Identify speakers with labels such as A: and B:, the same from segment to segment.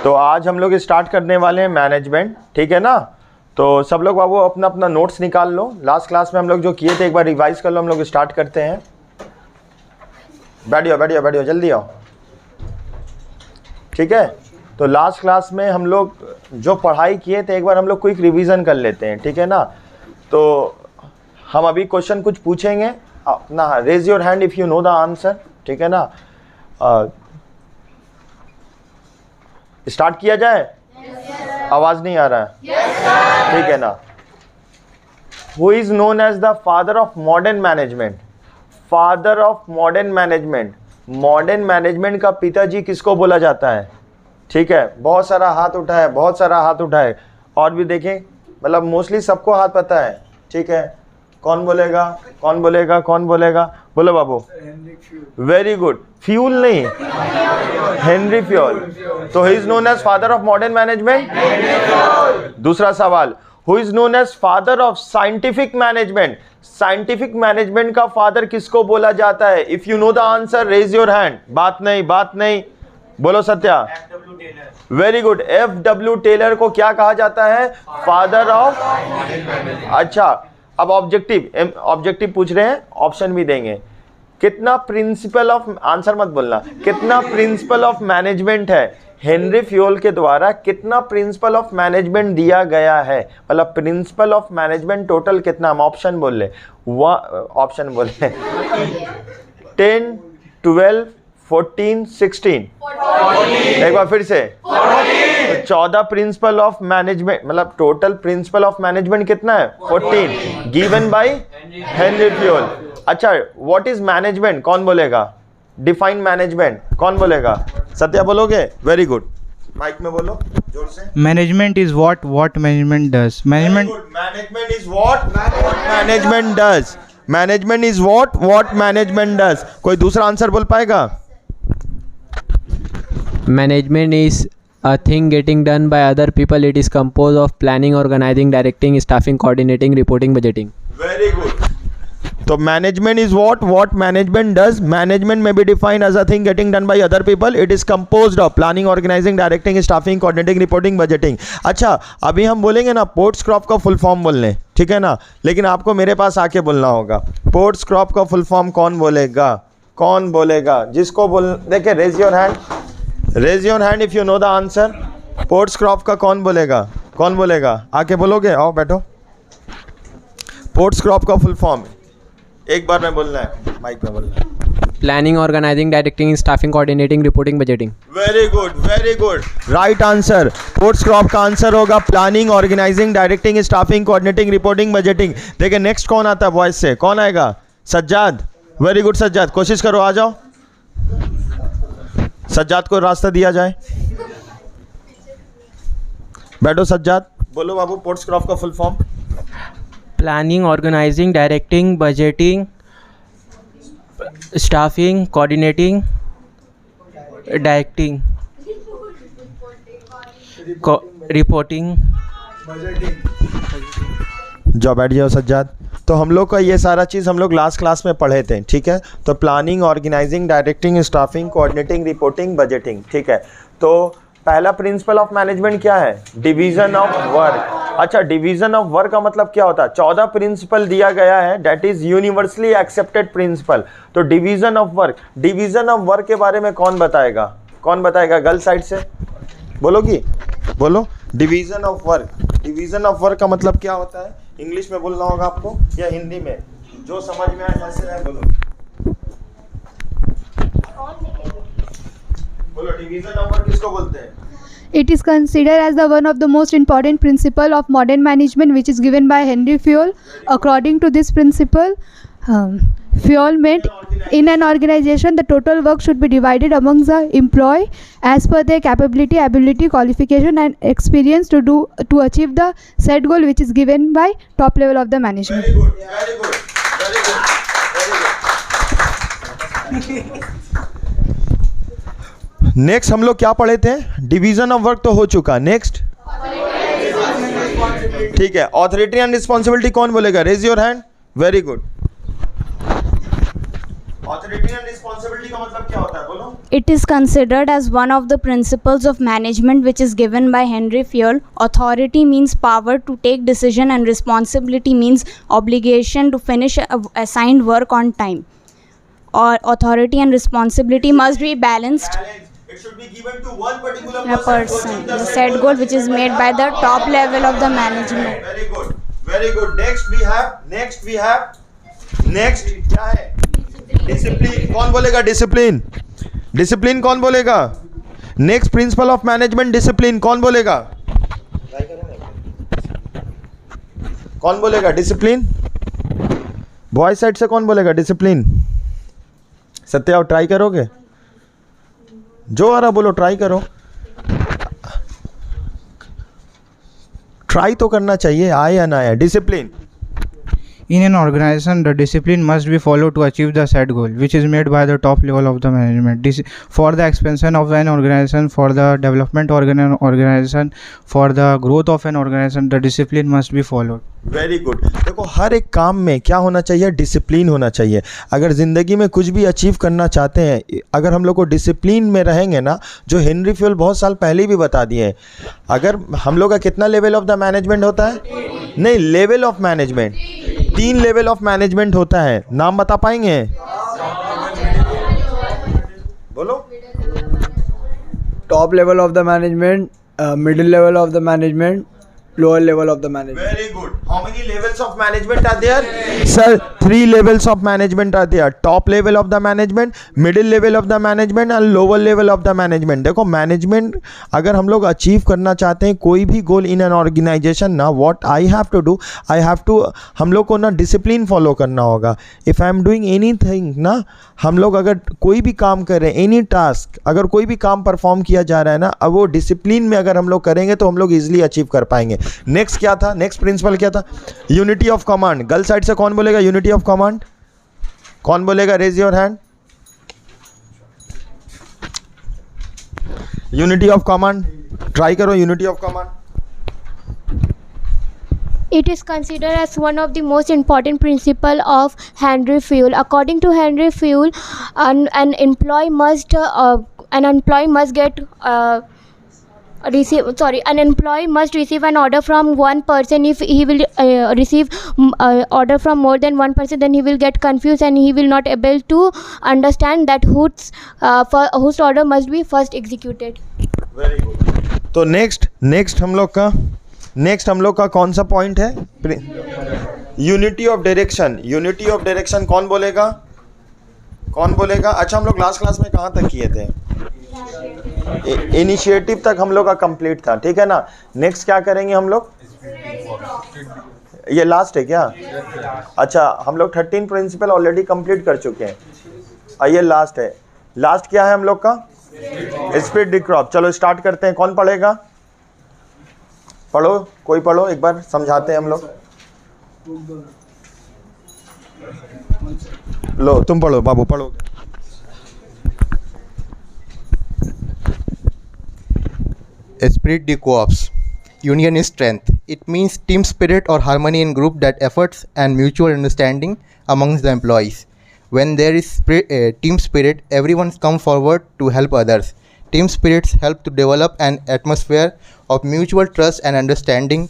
A: तो आज हम लोग स्टार्ट करने वाले हैं मैनेजमेंट, ठीक है ना। तो सब लोग बाबू अपना अपना नोट्स निकाल लो। लास्ट क्लास में हम लोग जो किए थे एक बार रिवाइज कर लो। हम लोग स्टार्ट करते हैं। बैठियो बैठियो बैठियो, जल्दी आओ, ठीक है। तो लास्ट क्लास में हम लोग जो पढ़ाई किए थे एक बार हम लोग क्विक रिवीजन कर लेते हैं, ठीक है ना। तो हम अभी क्वेश्चन कुछ पूछेंगे, अपना raise your hand if you know the answer, ठीक है ना। स्टार्ट किया जाए? आवाज़ नहीं आ रहा है, ठीक है ना। Who is known as the father of modern management? Father of modern management, modern management का पिताजी किसको बोला जाता है? ठीक है, बहुत सारा हाथ उठा है, बहुत सारा हाथ उठा है। और भी देखें, मतलब मोस्टली सबको हाथ पता है, ठीक है। कौन बोलेगा, कौन बोलेगा, कौन बोलेगा? बोलो बाबू। Very good. फ्यूल नहीं, हेनरी फ्यूल। तो he is known as father of modern management. दूसरा सवाल, who is known as father of scientific management? Scientific management का फादर किसको बोला जाता है? If you know the answer raise your hand. बात नहीं, बात नहीं, बोलो Satya. Very good. FW Taylor को क्या कहा जाता है? Father of. अच्छा, अब ऑब्जेक्टिव पूछ रहे हैं, ऑप्शन भी देंगे। कितना प्रिंसिपल ऑफ, आंसर मत बोलना, कितना प्रिंसिपल ऑफ मैनेजमेंट है? हेनरी फ्यूल के द्वारा कितना प्रिंसिपल ऑफ मैनेजमेंट दिया गया है? मतलब प्रिंसिपल ऑफ मैनेजमेंट टोटल कितना? हम ऑप्शन बोल ले, ऑप्शन बोल ले 10, 12, 14, 16। एक बार फिर से, तो 14 प्रिंसिपल ऑफ मैनेजमेंट, मतलब टोटल प्रिंसिपल ऑफ मैनेजमेंट कितना है? 14, गिवन बाय हेनरी फ्यूल। अच्छा, व्हाट इज मैनेजमेंट? कौन बोलेगा? डिफाइन मैनेजमेंट, कौन बोलेगा? सत्या बोलोगे? वेरी गुड, माइक में बोलो जोर से।
B: Management is what management does. Management
A: is what management does. Management is what management does. कोई दूसरा आंसर बोल पाएगा?
C: Management is a thing getting done by other people. It is composed of planning, organizing, directing, staffing, coordinating, reporting, budgeting.
A: Very good. So management is what management does. Management may be defined as a thing getting done by other people. It is composed of planning, organizing, directing, staffing, coordinating, reporting, budgeting. अच्छा, अभी हम बोलेंगे ना ports crop का full form बोलने, ठीक है ना। लेकिन आपको मेरे पास आके बोलना होगा। पोर्ट्स क्रॉप का फुल फॉर्म कौन बोलेगा? कौन बोलेगा? जिसको बोल, देखिए, raise your hand, raise your hand if you know the answer. POSDCORB का कौन बोलेगा? कौन बोलेगा? आके बोलोगे? आओ बैठो। पोर्ट्स क्रॉप का फुल फॉर्म एक बार में बोलना है, माइक में बोलना है।
C: Planning, organizing, directing, staffing, coordinating, reporting, budgeting.
A: Very good, very good, right answer. POSDCORB का आंसर होगा planning, organising, directing, staffing, coordinating, reporting, budgeting. देखिए नेक्स्ट कौन आता है वॉइस से? कौन आएगा? सज्जाद। वेरी गुड सज्जाद, कोशिश करो, आ जाओ। सज्जाद को रास्ता दिया जाए। बैठो सज्जाद, बोलो बाबू पोर्ट्स क्रॉप का full form.
D: Planning, organizing, directing, budgeting, staffing, coordinating, directing, reporting,
A: जाओ बैठ जाओ सज्जाद। तो हम लोग का ये सारा चीज़ हम लोग लास्ट क्लास में पढ़े थे, ठीक है। तो planning, organising, directing, staffing, coordinating, reporting, budgeting, ठीक है। तो पहला प्रिंसिपल ऑफ मैनेजमेंट क्या है? Division of work. अच्छा, डिवीजन ऑफ वर्क का मतलब क्या होता है? 14 प्रिंसिपल दिया गया है, that is universally accepted principle. तो division of work, division of work के बारे में कौन बताएगा? कौन बताएगा? गर्ल साइड से बोलोगी? बोलो। Division of work, division of work का मतलब क्या होता है? इंग्लिश में बोलना होगा आपको या हिंदी में, जो समझ में आए जैसे है बोलो। बोलो, डिवीजन ऑफ वर्क किसको बोलते हैं?
E: It is considered as the one of the most important principle of modern management, which is given by Henry Fayol. According to this principle, Fayol meant in an organization the total work should be divided amongst the employee as per their capability, ability, qualification, and experience to achieve the set goal, which is given by top level of the management.
A: Very good, very good, very good, very good. Next हम लोग क्या पढ़े थे? Division of work तो हो चुका। Next, ठीक है, ऑथोरिटी एंड रिस्पॉन्सिबिलिटी कौन बोलेगा? Raise your hand. Very good. Authority and responsibility का मतलब क्या होता है? बोलो।
F: It is considered as one of the principles of management which is given by Henry Fayol. Authority means power to take decision and responsibility means obligation to finish assigned work on time. Or authority and responsibility must be balanced.
A: It should be given to one particular
F: A person, the set goal which is made by the top level of the management.
A: Very good, very good. Next we have क्या है? Discipline. कौन बोलेगा discipline? Discipline कौन बोलेगा? Next principle of management discipline कौन बोलेगा? कौन बोलेगा discipline? Boy side से कौन बोलेगा discipline? सत्या ट्राई करोगे? जो आ रहा बोलो, ट्राई करो. ट्राई तो करना चाहिए, आए या ना आए. Discipline.
B: In an organization, the discipline must be followed to achieve the set goal, which is made by the top level of the management. For the expansion of an organization, for the development of an organization, for the growth of an organization, the discipline must be followed.
A: Very good. देखो हर एक काम में क्या होना चाहिए? Discipline होना चाहिए. अगर ज़िंदगी में कुछ भी अचीव करना चाहते हैं, अगर हम लोग को डिसिप्लिन में रहेंगे ना, जो हेनरी फ्यूल बहुत साल पहले भी बता दिए हैं, अगर हम लोग का कितना लेवल ऑफ द मैनेजमेंट होता है? नहीं, level of management 3 level of management होता है. नाम बता पाएंगे? बोलो.
G: Top level of the management, middle level of the management, lower level of the management.
A: Very good. How many levels of management are there? Sir, 3 levels of management are there. Top level of the management, middle level of the management and lower level of the management. देखो management अगर हम लोग achieve करना चाहते हैं कोई भी goal in an organisation ना, what I have to do, हम लोग को ना डिसिप्लिन फॉलो करना होगा. If I am doing anything ना, हम लोग अगर कोई भी काम कर रहे हैं, एनी टास्क, अगर कोई भी काम परफॉर्म किया जा रहा है ना, अब वो डिसिप्लिन में अगर हम लोग करेंगे तो हम लोग ईजिली अचीव कर पाएंगे. नेक्स्ट क्या था? नेक्स्ट प्रिंसिपल क्या था? Unity of command. Girl side से कौन बोलेगा यूनिटी ऑफ कमांड? कौन बोलेगा? Raise your hand. Unity of command try करो. Unity of command.
H: It is considered as one of the most important principle of Henry Fayol. According to Henry Fayol, an employee must receive an order from one person. If he will receive order from more than one person, then he will get confused and he will not able to understand that whose order must be first executed.
A: Very good. तो next हम लोग का कौन सा point है? Unity of direction. Unity of direction कौन बोलेगा? अच्छा, हम लोग लास्ट क्लास में कहाँ तक किए थे? इनिशिएटिव तक हम लोग का कंप्लीट था, ठीक है ना. नेक्स्ट क्या करेंगे हम लोग? ये लास्ट है क्या? अच्छा, हम लोग 13 प्रिंसिपल ऑलरेडी कंप्लीट कर चुके हैं. ये लास्ट है. लास्ट क्या है हम लोग का? Split the crop. चलो स्टार्ट करते हैं. कौन पढ़ेगा? पढ़ो, कोई पढ़ो, एक बार समझाते हैं हम लोग. लो तुम पढ़ो बाबू, पढ़ो.
I: Spirit de corps. Union is strength. It means team spirit or harmony in group that efforts and mutual understanding amongst the employees. When there is team spirit, everyone comes forward to help others. Team spirits help to develop an atmosphere of mutual trust and understanding.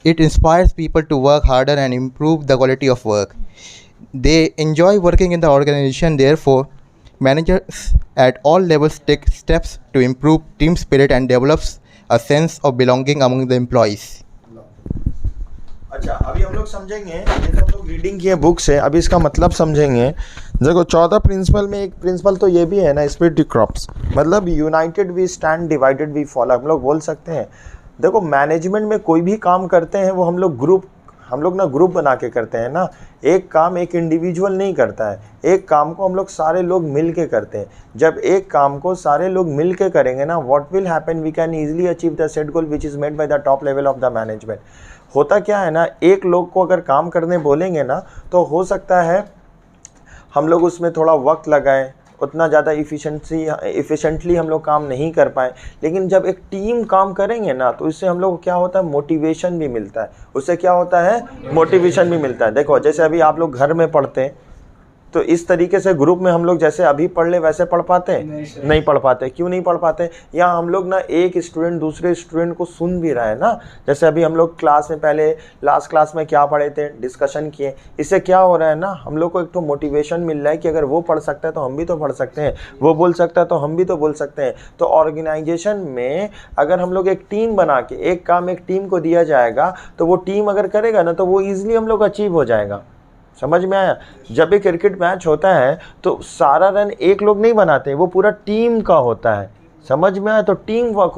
I: It inspires people to work harder and improve the quality of work. They enjoy working in the organization. Therefore, managers at all levels take steps to improve team spirit and develops a sense of belonging among the employees.
A: अच्छा, अभी हम लोग समझेंगे, ये तो हम लोग reading किए बुक से, अभी इसका मतलब समझेंगे. देखो 14 प्रिंसिपल में एक प्रिंसिपल तो ये भी है ना, स्प्लिट द क्रॉप्स, मतलब united we stand, divided we fall. हम लोग बोल सकते हैं. देखो मैनेजमेंट में कोई भी काम करते हैं वो हम लोग ग्रुप बना के करते हैं ना. एक काम एक इंडिविजुअल नहीं करता है, एक काम को हम लोग सारे लोग मिल के करते हैं. जब एक काम को सारे लोग मिल के करेंगे ना, what will happen, we can easily achieve the set goal which is made by the top level of the management. होता क्या है ना, एक लोग को अगर काम करने बोलेंगे ना, तो हो सकता है हम लोग उसमें थोड़ा वक्त लगाएं, उतना ज़्यादा इफ़िशेंटली हम लोग काम नहीं कर पाए. लेकिन जब एक टीम काम करेंगे ना, तो इससे हम लोग को क्या होता है, मोटिवेशन भी मिलता है. उससे क्या होता है, मोटिवेशन भी मिलता है. देखो जैसे अभी आप लोग घर में पढ़ते हैं, तो इस तरीके से ग्रुप में हम लोग जैसे अभी पढ़ ले वैसे पढ़ पाते हैं? नहीं पढ़ पाते। क्यों नहीं पढ़ पाते? यहाँ हम लोग ना एक स्टूडेंट दूसरे स्टूडेंट को सुन भी रहा है ना। जैसे अभी हम लोग क्लास में पहले लास्ट क्लास में क्या पढ़े थे, डिस्कशन किए। इससे क्या हो रहा है ना, हम लोग को एक तो मोटिवेशन मिल रहा है कि अगर वो पढ़ सकता है तो हम भी तो पढ़ सकते हैं, वो बोल सकता है तो हम भी तो बोल सकते हैं। तो ऑर्गेनाइजेशन में अगर हम लोग एक टीम बना के एक काम एक टीम को दिया जाएगा तो वो टीम अगर करेगा ना तो वो ईजिली हम लोग अचीव हो जाएगा। समझ में आया? जब भी क्रिकेट मैच होता है तो सारा रन एक लोग नहीं बनाते, वो पूरा टीम का होता है। समझ में आया? तो टीम वर्क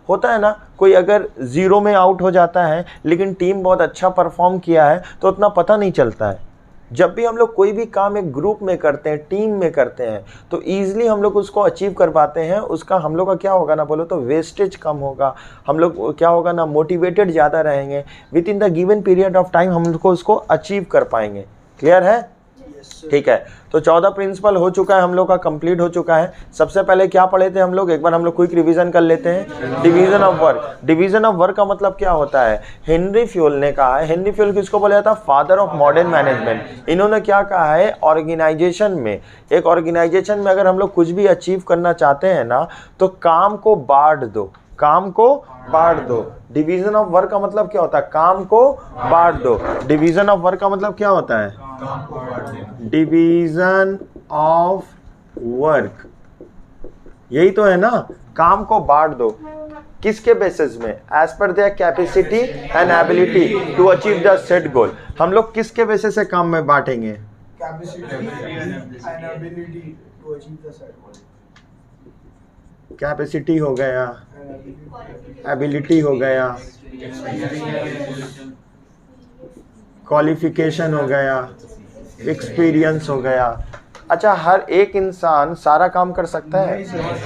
A: होता है ना। कोई अगर 0 में आउट हो जाता है लेकिन टीम बहुत अच्छा परफॉर्म किया है तो उतना पता नहीं चलता है। जब भी हम लोग कोई भी काम एक ग्रुप में करते हैं, टीम में करते हैं, तो ईजिली हम लोग उसको अचीव कर पाते हैं। उसका हम लोग का क्या होगा ना, बोलो तो वेस्टेज कम होगा। हम लोग क्या होगा ना, मोटिवेटेड ज़्यादा रहेंगे। With in the given period of time हम लोग को उसको अचीव कर पाएंगे। क्लियर है? ठीक है। तो 14 प्रिंसिपल हो चुका है हम लोग का, कंप्लीट हो चुका है। सबसे पहले क्या पढ़े थे हम लोग, एक बार हम लोग क्विक रिवीजन कर लेते हैं। Division of work. Division of work का मतलब क्या होता है? हेनरी फ्यूल ने कहा है, हेनरी फ्यूल किसको बोला जाता है? Father of modern management. इन्होंने क्या कहा है, ऑर्गेनाइजेशन में, एक ऑर्गेनाइजेशन में अगर हम लोग कुछ भी अचीव करना चाहते हैं ना तो काम को बांट दो, काम को बांट दो। डिवीजन ऑफ वर्क का मतलब क्या होता है? काम को बांट दो। डिवीजन ऑफ वर्क का मतलब क्या होता है? डिवीजन ऑफ वर्क, यही तो है ना, काम को बांट दो। किसके बेसिस में? As per their capacity and ability to achieve the set goal. हम लोग किसके बेसिस से काम में बांटेंगे? कैपेसिटी हो गया, एबिलिटी हो गया, क्वालिफिकेशन हो गया, एक्सपीरियंस हो गया। अच्छा, हर एक इंसान सारा काम कर सकता है?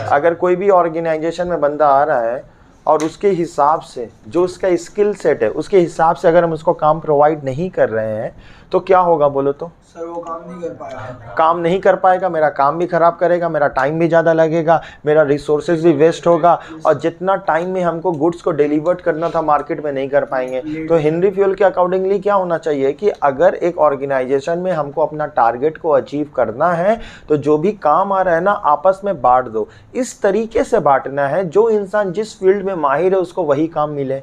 A: अगर कोई भी ऑर्गेनाइजेशन में बंदा आ रहा है और उसके हिसाब से जो उसका स्किल सेट है उसके हिसाब से अगर हम उसको काम प्रोवाइड नहीं कर रहे हैं तो क्या होगा बोलो तो?
G: सर वो काम नहीं कर पाएगा।
A: काम नहीं कर पाएगा, मेरा काम भी खराब करेगा, मेरा टाइम भी ज़्यादा लगेगा, मेरा रिसोर्सेज भी वेस्ट होगा, और जितना टाइम में हमको गुड्स को डिलीवर करना था मार्केट में नहीं कर पाएंगे। तो हेनरी फ्यूल के अकॉर्डिंगली क्या होना चाहिए कि अगर एक ऑर्गेनाइजेशन में हमको अपना टारगेट को अचीव करना है तो जो भी काम आ रहा है ना आपस में बांट दो। इस तरीके से बांटना है जो इंसान जिस फील्ड में माहिर है उसको वही काम मिले।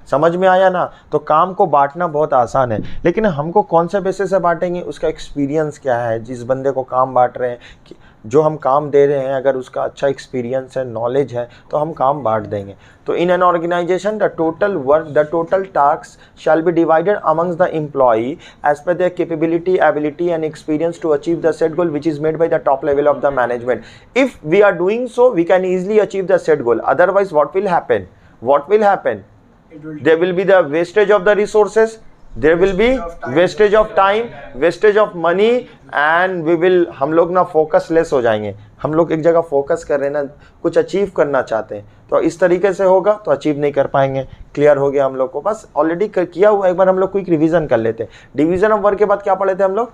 A: समझ में आया ना? तो काम को बांटना बहुत आसान है, लेकिन हमको कौन से बेसिस से बांटेंगे? उसका एक्सपीरियंस क्या है, जिस बंदे को काम बांट रहे हैं, जो हम काम दे रहे हैं, अगर उसका अच्छा एक्सपीरियंस है, नॉलेज है, तो हम काम बांट देंगे। तो in an organisation the total work, the total task shall be divided amongst the employee as per their capability, ability and experience to achieve the set goal which is made by the top level of the management. If we are doing so we can easily achieve the set goal, otherwise what will happen? What will happen? There will be the wastage of the resources, there will be wastage of time, wastage of money, and हम लोग ना focus less हो जाएंगे। हम लोग एक जगह focus कर रहे हैं ना, कुछ अचीव करना चाहते हैं, तो इस तरीके से होगा तो अचीव नहीं कर पाएंगे। क्लियर हो गया हम लोग को? बस ऑलरेडी किया हुआ, एक बार हम लोग क्विक रिवीजन कर लेते हैं। डिवीजन ऑफ वर्क के बाद क्या पढ़े थे हम लोग?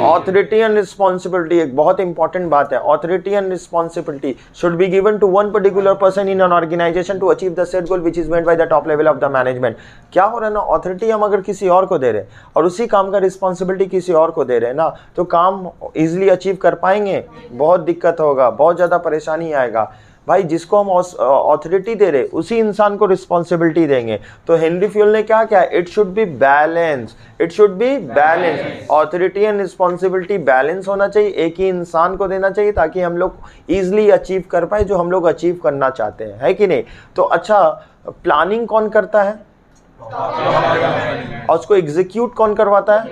A: Authority and responsibility. एक बहुत इंपॉर्टेंट बात है, authority and responsibility should be given to one particular person in an organisation to achieve the set goal which is made by the top level of the management. क्या हो रहा है ना, authority हम अगर किसी और को दे रहे हैं और उसी काम का रिस्पॉन्सिबिलिटी किसी और को दे रहे हैं ना, तो काम इजिली अचीव कर पाएंगे? बहुत दिक्कत होगा, बहुत ज़्यादा परेशानी आएगा। भाई जिसको हम ऑथोरिटी दे रहे उसी इंसान को रिस्पॉन्सिबिलिटी देंगे। तो हेनरी फ्यूल ने क्या किया? It should be balance, it should be balance. Authority and responsibility balance होना चाहिए, एक ही इंसान को देना चाहिए ताकि हम लोग ईजिली अचीव कर पाए जो हम लोग अचीव करना चाहते हैं, है कि नहीं? तो अच्छा, प्लानिंग कौन करता है और उसको एग्जीक्यूट कौन करवाता है?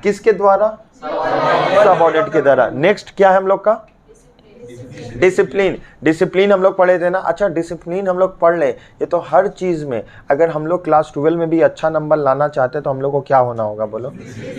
A: किसके द्वारा? सबऑर्डिनेट के द्वारा। नेक्स्ट क्या है हम लोग का? डिसिप्लिन। डिसिप्लिन हम लोग पढ़े थे ना। अच्छा, डिसिप्लिन हम लोग पढ़ ले, ये तो हर चीज़ में, अगर हम लोग क्लास 12 में भी अच्छा नंबर लाना चाहते हैं तो हम लोग को क्या होना होगा बोलो?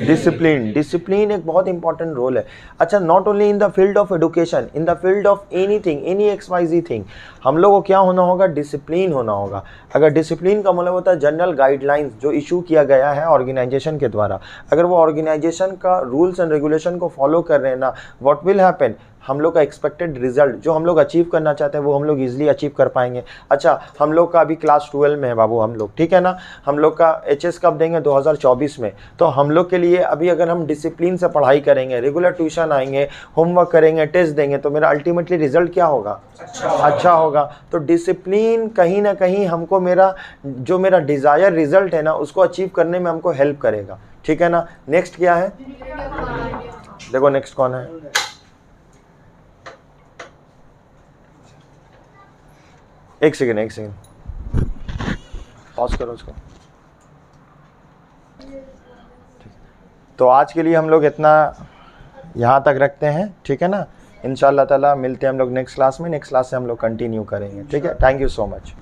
A: डिसिप्लिन। डिसिप्लिन एक बहुत इंपॉर्टेंट रोल है। अच्छा, not only in the field of education, in the field of anything, any XYZ thing, हम लोग को क्या होना होगा? डिसिप्लिन होना होगा। अगर डिसिप्लिन का मतलब होता है जनरल गाइडलाइंस जो इशू किया गया है ऑर्गेनाइजेशन के द्वारा, अगर वो ऑर्गेनाइजेशन का रूल्स एंड रेगुलेशन को फॉलो कर रहे हैं ना, व्हाट विल हैपन? हम लोग का एक्सपेक्टेड रिजल्ट जो हम लोग अचीव करना चाहते हैं वो हम लोग ईजिली अचीव कर पाएंगे। अच्छा, हम लोग का अभी क्लास 12 में है बाबू हम लोग, ठीक है ना। हम लोग का HS कब देंगे? 2024 में। तो हम लोग के लिए अभी अगर हम डिसिप्लिन से पढ़ाई करेंगे, रेगुलर ट्यूशन आएंगे, होमवर्क करेंगे, टेस्ट देंगे, तो मेरा अल्टीमेटली रिजल्ट क्या होगा? अच्छा होगा। तो डिसिप्लिन कहीं ना कहीं हमको मेरा डिज़ायर रिजल्ट है ना उसको अचीव करने में हमको हेल्प करेगा, ठीक है ना। नेक्स्ट क्या है? देखो नेक्स्ट कौन है? एक सेकेंड पॉज करो उसको। तो आज के लिए हम लोग इतना यहाँ तक रखते हैं, ठीक है ना। इंशाल्लाह ताला मिलते हैं हम लोग नेक्स्ट क्लास में। नेक्स्ट क्लास से हम लोग कंटिन्यू करेंगे, ठीक है। Thank you so much.